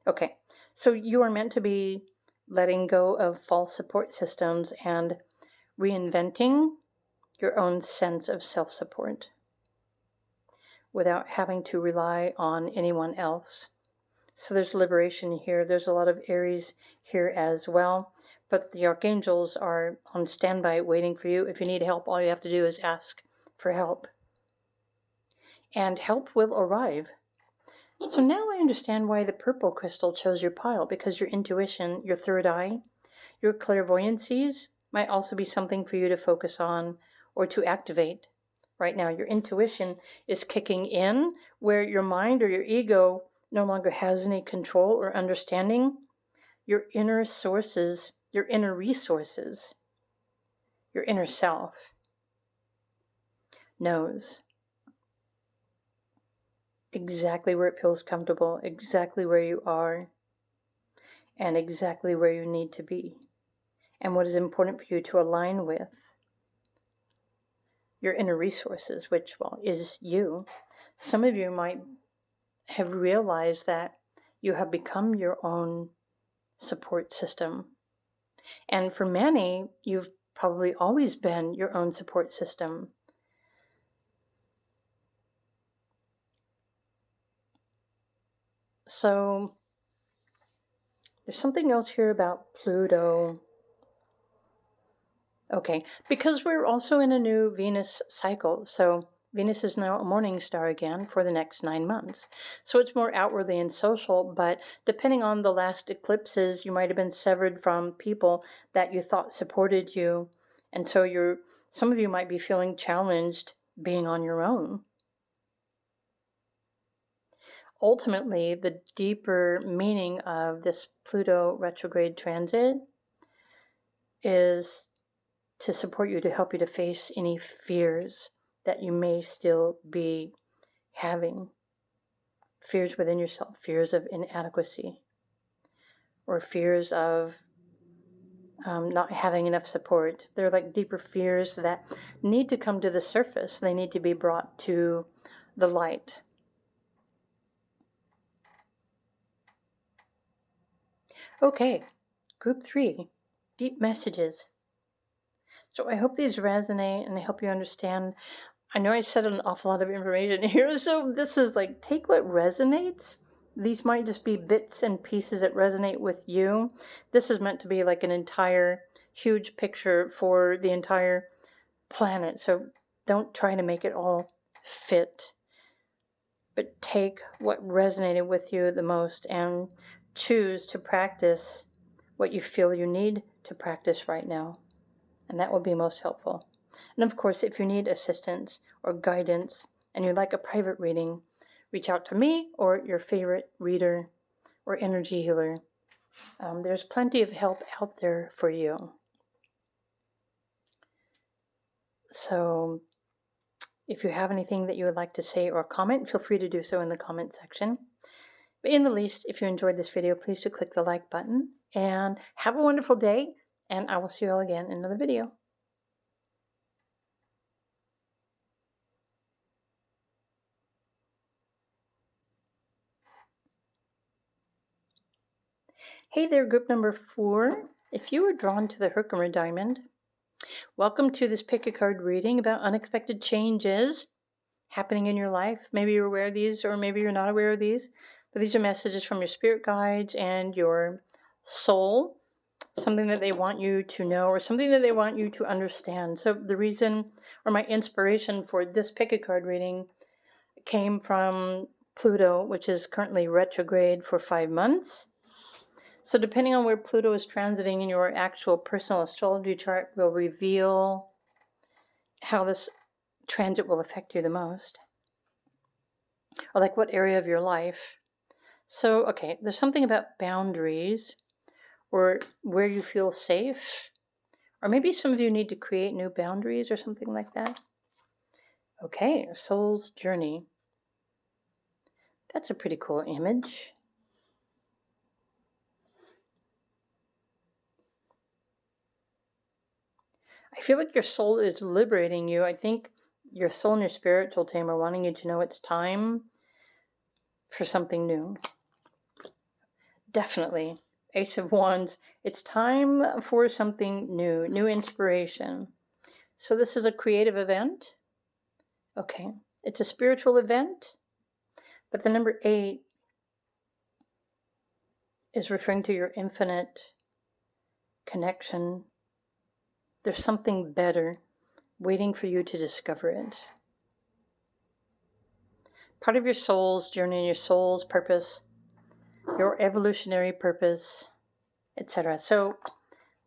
Speaker 1: Okay, so you are meant to be letting go of false support systems and reinventing your own sense of self-support without having to rely on anyone else. So there's liberation here. There's a lot of Aries here as well. But the archangels are on standby waiting for you. If you need help, all you have to do is ask for help. And help will arrive. So now I understand why the purple crystal chose your pile, because your intuition, your third eye, your clairvoyancies might also be something for you to focus on or to activate. Right now, your intuition is kicking in where your mind or your ego no longer has any control or understanding. Your inner sources, your inner resources, your inner self knows exactly where it feels comfortable, exactly where you are, and exactly where you need to be, and what is important for you to align with. Your inner resources, which, well, is you. Some of you might have realized that you have become your own support system. And for many, you've probably always been your own support system. So there's something else here about Pluto. Okay, because we're also in a new Venus cycle. So Venus is now a morning star again for the next 9 months. So it's more outwardly and social, but depending on the last eclipses, you might have been severed from people that you thought supported you. And so some of you might be feeling challenged being on your own. Ultimately, the deeper meaning of this Pluto retrograde transit is to support you, to help you to face any fears that you may still be having. Fears within yourself, fears of inadequacy, or fears of not having enough support. They're like deeper fears that need to come to the surface. They need to be brought to the light. Okay, group 3, deep messages. So I hope these resonate and they help you understand. I know I said an awful lot of information here, so this is like, take what resonates. These might just be bits and pieces that resonate with you. This is meant to be like an entire huge picture for the entire planet. So don't try to make it all fit, but take what resonated with you the most and choose to practice what you feel you need to practice right now. And that will be most helpful. And of course, if you need assistance or guidance and you'd like a private reading, reach out to me or your favorite reader or energy healer There's plenty of help out there for you. So if you have anything that you would like to say or comment, feel free to do so in the comment section. But in the least, if you enjoyed this video, please do click the like button and have a wonderful day. And I will see you all again in another video. Hey there, group number 4. If you were drawn to the Herkimer Diamond, welcome to this pick a card reading about unexpected changes happening in your life. Maybe you're aware of these, or maybe you're not aware of these, but these are messages from your spirit guides and your soul, something that they want you to know or something that they want you to understand. So the reason, or my inspiration for this pick a card reading, came from Pluto, which is currently retrograde for 5 months. So depending on where Pluto is transiting in your actual personal astrology chart will reveal how this transit will affect you the most, or like what area of your life. So, okay, there's something about boundaries, or where you feel safe, or maybe some of you need to create new boundaries or something like that. Okay, soul's journey. That's a pretty cool image. I feel like your soul is liberating you. I think your soul and your spiritual team are wanting you to know it's time for something new. Definitely. Ace of Wands. It's time for something new, new inspiration. So this is a creative event. Okay. It's a spiritual event. But the number 8 is referring to your infinite connection. There's something better waiting for you to discover it. Part of your soul's journey, your soul's purpose, your evolutionary purpose, etc. So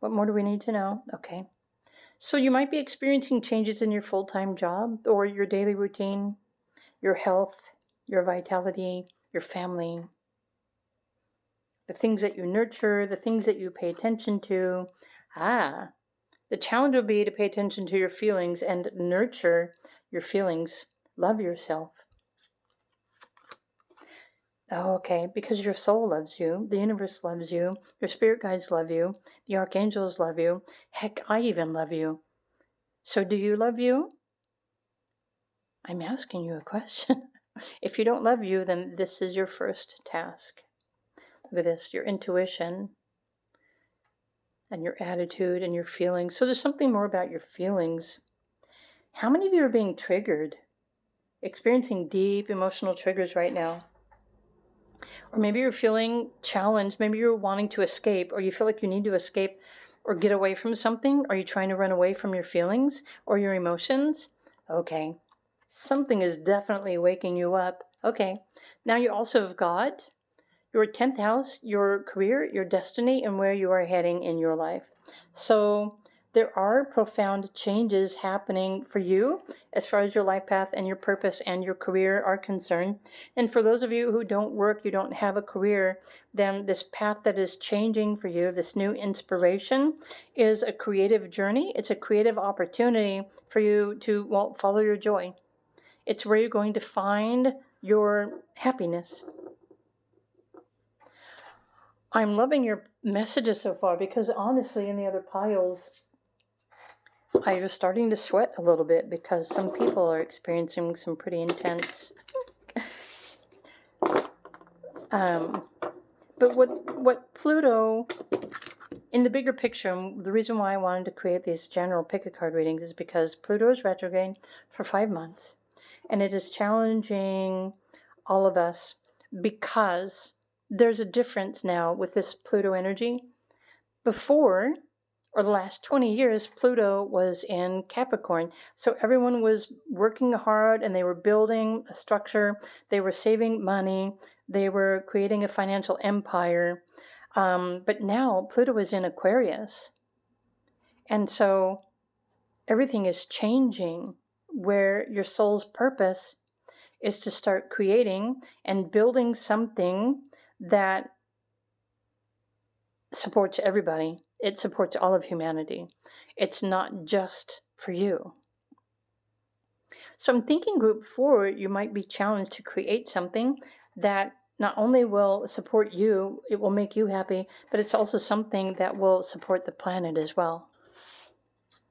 Speaker 1: what more do we need to know? Okay. So you might be experiencing changes in your full-time job or your daily routine, your health, your vitality, your family, the things that you nurture, the things that you pay attention to. The challenge would be to pay attention to your feelings and nurture your feelings. Love yourself. Oh, okay, because your soul loves you, the universe loves you, your spirit guides love you, the archangels love you, heck, I even love you. So do you love you? I'm asking you a question. If you don't love you, then this is your first task. Look at this, your intuition and your attitude and your feelings. So there's something more about your feelings. How many of you are being triggered, experiencing deep emotional triggers right now? Or maybe you're feeling challenged. Maybe you're wanting to escape, or you feel like you need to escape or get away from something. Are you trying to run away from your feelings or your emotions? Okay. Something is definitely waking you up. Okay. Now you also have got your 10th house, your career, your destiny, and where you are heading in your life. So there are profound changes happening for you as far as your life path and your purpose and your career are concerned. And for those of you who don't work, you don't have a career, then this path that is changing for you, this new inspiration, is a creative journey. It's a creative opportunity for you to, follow your joy. It's where you're going to find your happiness. I'm loving your messages so far because honestly, in the other piles, I was starting to sweat a little bit because some people are experiencing some pretty intense. But what Pluto, in the bigger picture, the reason why I wanted to create these general pick-a-card readings is because Pluto is retrograde for 5 months. And it is challenging all of us because there's a difference now with this Pluto energy. Before, or the last 20 years, Pluto was in Capricorn. So everyone was working hard and they were building a structure. They were saving money. They were creating a financial empire. But now Pluto is in Aquarius. And so everything is changing, where your soul's purpose is to start creating and building something that supports everybody. It supports all of humanity. It's not just for you. So I'm thinking group 4, you might be challenged to create something that not only will support you, it will make you happy, but it's also something that will support the planet as well.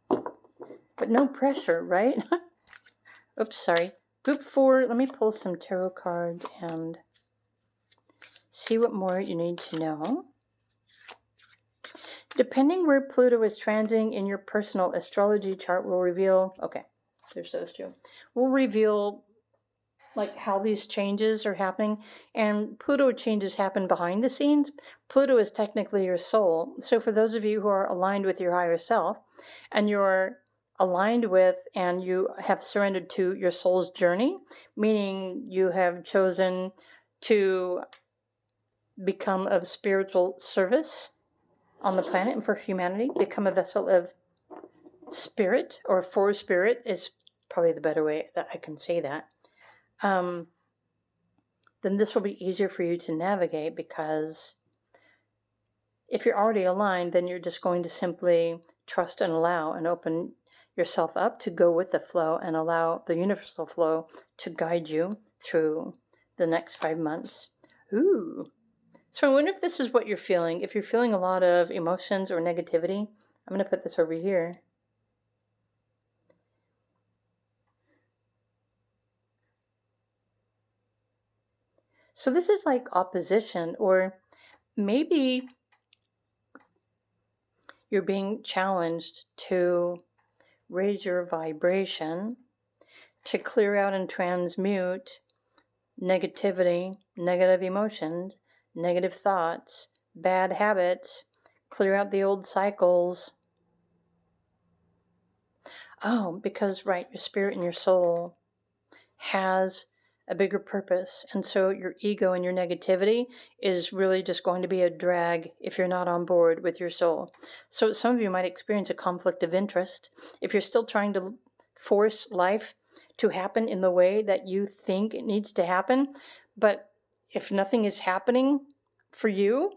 Speaker 1: But no pressure, right? Oops, sorry. Group 4, let me pull some tarot cards and see what more you need to know. Depending where Pluto is transiting in your personal astrology chart will reveal, okay, there's those two, will reveal like how these changes are happening. And Pluto changes happen behind the scenes. Pluto is technically your soul. So for those of you who are aligned with your higher self and you're aligned with and you have surrendered to your soul's journey, meaning you have chosen to become of spiritual service on the planet and for humanity, become a vessel of spirit, or for spirit is probably the better way that I can say that. Then this will be easier for you to navigate, because if you're already aligned, then you're just going to simply trust and allow and open yourself up to go with the flow and allow the universal flow to guide you through the next 5 months. Ooh. So I wonder if this is what you're feeling. If you're feeling a lot of emotions or negativity, I'm going to put this over here. So this is like opposition, or maybe you're being challenged to raise your vibration, to clear out and transmute negativity, negative emotions, negative thoughts, bad habits, clear out the old cycles. Oh, because, right, your spirit and your soul has a bigger purpose. And so your ego and your negativity is really just going to be a drag if you're not on board with your soul. So some of you might experience a conflict of interest if you're still trying to force life to happen in the way that you think it needs to happen. But if nothing is happening for you,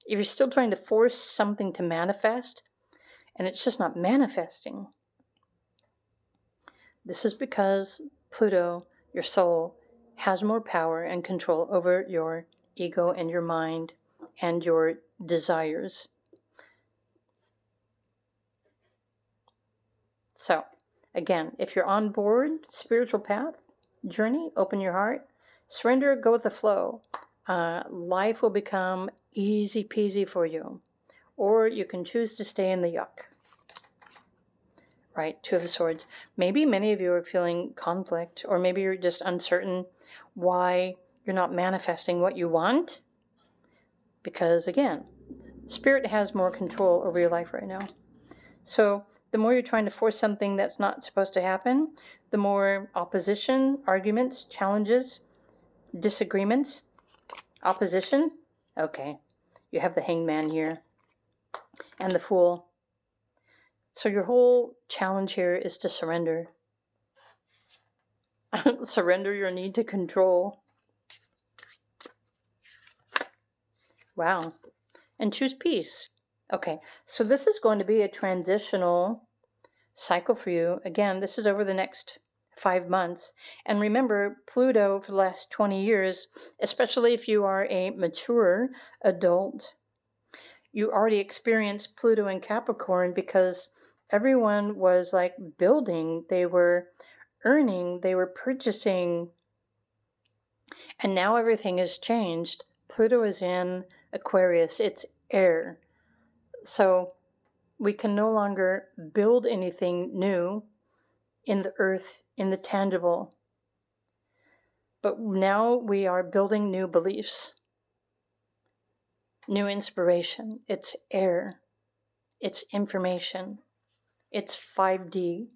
Speaker 1: if you're still trying to force something to manifest and it's just not manifesting, this is because Pluto, your soul, has more power and control over your ego and your mind and your desires. So, again, if you're on board, spiritual path, journey, open your heart, surrender, go with the flow. Life will become easy peasy for you. Or you can choose to stay in the yuck. Right, Two of Swords. Maybe many of you are feeling conflict, or maybe you're just uncertain why you're not manifesting what you want. Because again, Spirit has more control over your life right now. So the more you're trying to force something that's not supposed to happen, the more opposition, arguments, challenges, disagreements, opposition. Okay, you have the Hangman here, and the Fool. So your whole challenge here is to surrender. Surrender your need to control. Wow. And choose peace. Okay, so this is going to be a transitional cycle for you. Again, this is over the next 5 months. And remember, Pluto for the last 20 years, especially if you are a mature adult, you already experienced Pluto in Capricorn, because everyone was like building, they were earning, they were purchasing, and now everything has changed. Pluto is in Aquarius, it's air. So we can no longer build anything new in the earth, in the tangible. But now we are building new beliefs, new inspiration. It's air, it's information, it's 5D.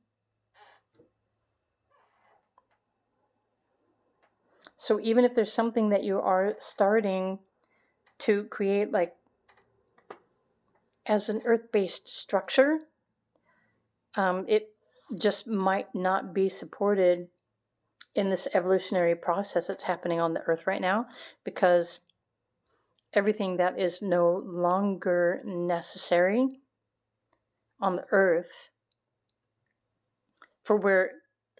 Speaker 1: So even if there's something that you are starting to create, like as an earth-based structure, it just might not be supported in this evolutionary process that's happening on the earth right now, because everything that is no longer necessary on the earth for where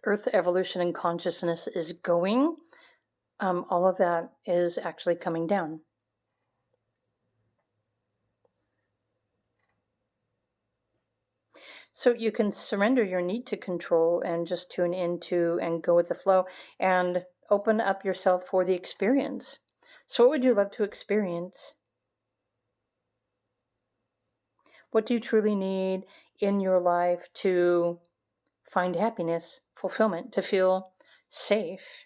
Speaker 1: earth evolution and consciousness is going, all of that is actually coming down. So you can surrender your need to control and just tune into and go with the flow and open up yourself for the experience. So what would you love to experience? What do you truly need in your life to find happiness, fulfillment, to feel safe?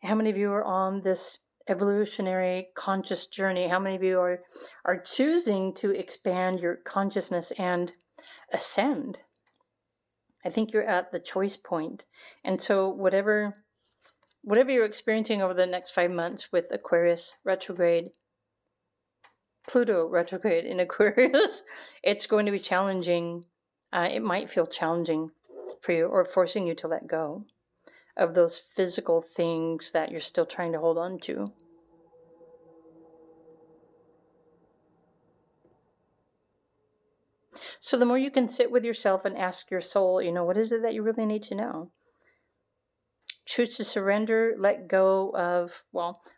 Speaker 1: How many of you are on this evolutionary conscious journey? How many of you are choosing to expand your consciousness and ascend? I think you're at the choice point. And so whatever you're experiencing over the next 5 months with Aquarius retrograde, Pluto retrograde in Aquarius, it's going to be challenging. It might feel challenging for you or forcing you to let go of those physical things that you're still trying to hold on to. So the more you can sit with yourself and ask your soul, what is it that you really need to know? Choose to surrender, let go of,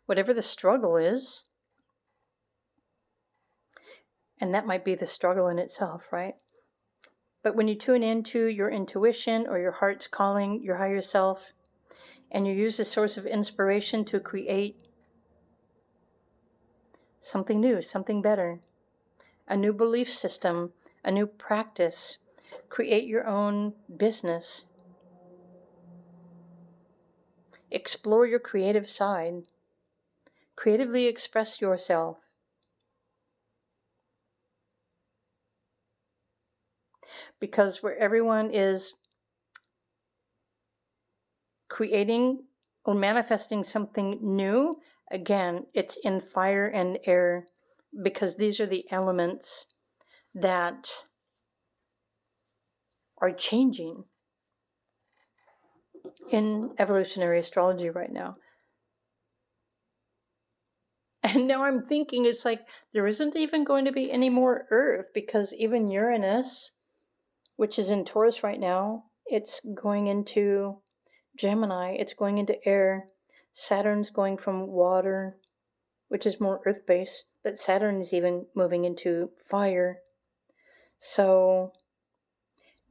Speaker 1: whatever the struggle is. And that might be the struggle in itself, right? But when you tune into your intuition or your heart's calling, your higher self, and you use the source of inspiration to create something new, something better, a new belief system, a new practice, create your own business, explore your creative side, creatively express yourself. Because where everyone is creating or manifesting something new, again, it's in fire and air, because these are the elements that are changing in evolutionary astrology right now. And now I'm thinking it's like there isn't even going to be any more Earth, because even Uranus, which is in Taurus right now, it's going into Gemini, it's going into air. Saturn's going from water, which is more earth-based, but Saturn is even moving into fire. So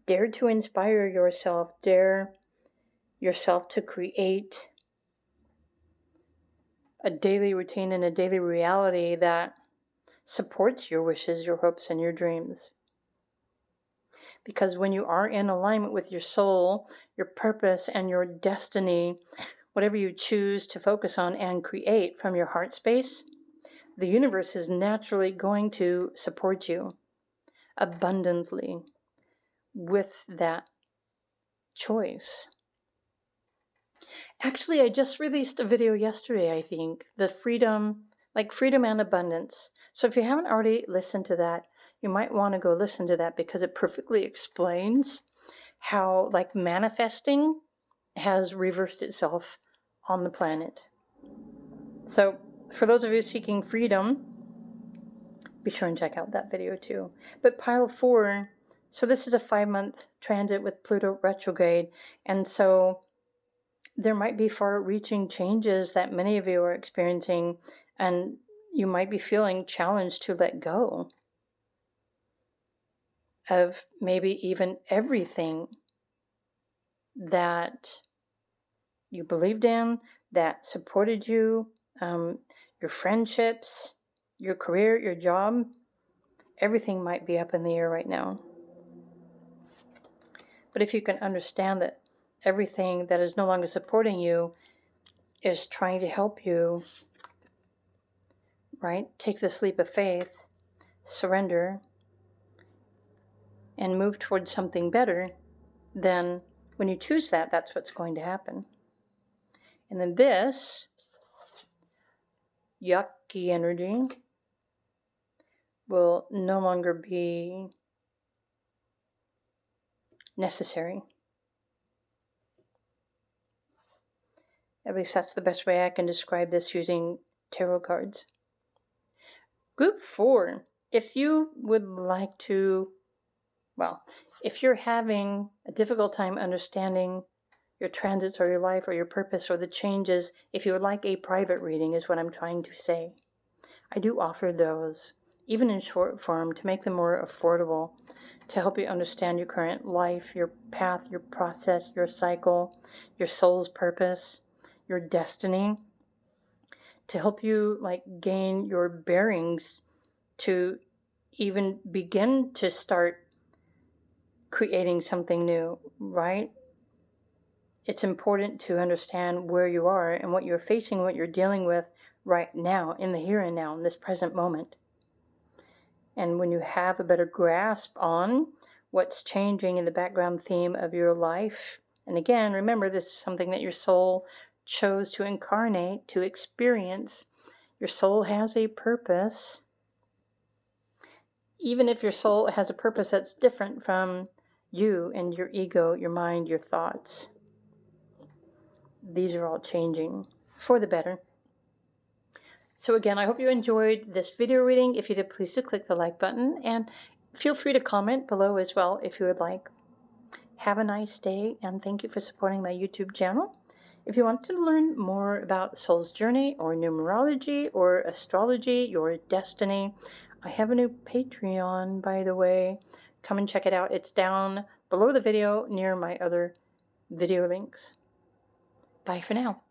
Speaker 1: dare to inspire yourself, dare yourself to create a daily routine and a daily reality that supports your wishes, your hopes, and your dreams. Because when you are in alignment with your soul, your purpose, and your destiny, whatever you choose to focus on and create from your heart space, the universe is naturally going to support you abundantly with that choice. Actually, I just released a video yesterday, I think, the freedom and abundance. So if you haven't already listened to that, you might want to go listen to that, because it perfectly explains how manifesting has reversed itself on the planet. So for those of you seeking freedom, be sure and check out that video too. But pile 4, so this is a 5-month transit with Pluto retrograde, and so there might be far-reaching changes that many of you are experiencing, and you might be feeling challenged to let go of maybe even everything that you believed in, that supported you, your friendships, your career, your job. Everything might be up in the air right now. But if you can understand that everything that is no longer supporting you is trying to help you, right? Take this leap of faith, surrender, and move towards something better, then when you choose that, that's what's going to happen. And then this yucky energy will no longer be necessary. At least that's the best way I can describe this using tarot cards. Group 4, if you would like to, if you're having a difficult time understanding your transits or your life or your purpose or the changes, if you would like a private reading is what I'm trying to say. I do offer those, even in short form, to make them more affordable, to help you understand your current life, your path, your process, your cycle, your soul's purpose, your destiny, to help you gain your bearings to even begin to start creating something new, right? It's important to understand where you are and what you're facing, what you're dealing with right now, in the here and now, in this present moment. And when you have a better grasp on what's changing in the background theme of your life, and again, remember, this is something that your soul chose to incarnate, to experience. Your soul has a purpose. Even if your soul has a purpose that's different from you and your ego, your mind, your thoughts, these are all changing for the better. So again, I hope you enjoyed this video reading. If you did, please do click the like button and feel free to comment below as well if you would like. Have a nice day, and thank you for supporting my YouTube channel. If you want to learn more about soul's journey or numerology or astrology, your destiny, I have a new Patreon, by the way. Come and check it out. It's down below the video near my other video links. Bye for now.